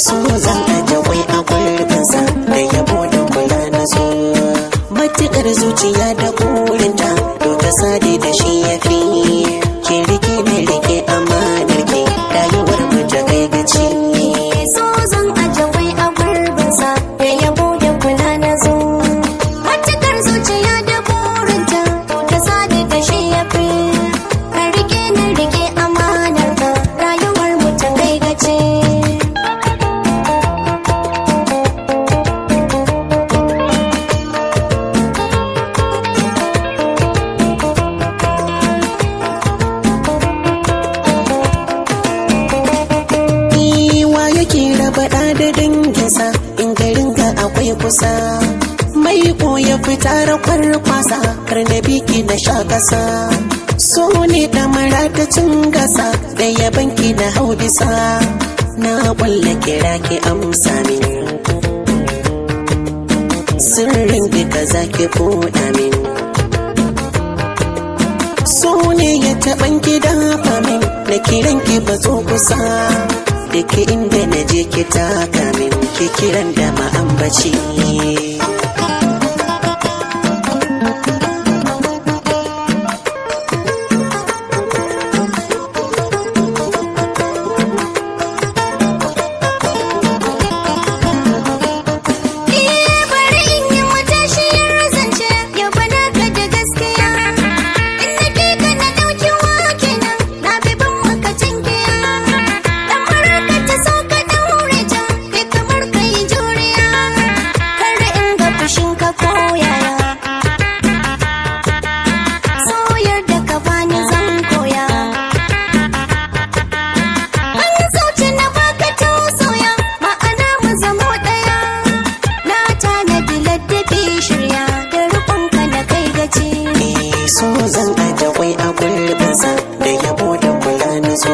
so zan aje kwai a gurbinsa da yabo da kula na so. Matukar zuciya da burinta to ta sade da shi ya fi. Ke rike na rike amanar ke rayuwar mu ta kai gaci. So zan aje kwai a gurbinsa da yabo da kula na so. Matukar zuciya da burinta to ta sade da shi ya fi. Ka rike na rike amanar ka rayuwar mu ta kai gaci. Faɗa da danginsa in garin ga akwai kusa. Mai ya fita da kwarkwasa har na biki na sha kasa. So ne da maratacin gasa da yabanki na hau bisa. Na ƙwalla kira ki amsa min. Sirrin duka za ki buɗa min. So ne ya taɓan ki dafa min na kiran ki bazo kusa. Da ke inda na je ki taka min ki kiran da ma'ambaci. So zan aje kwai a gurbinsa da yabo da kula na so.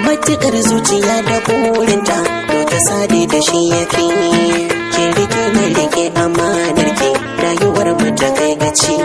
Matukar zuciya da burinta to ta sade da shi ya fi. Ke rike na rike amanar ke rayuwar mu ta kai gaci.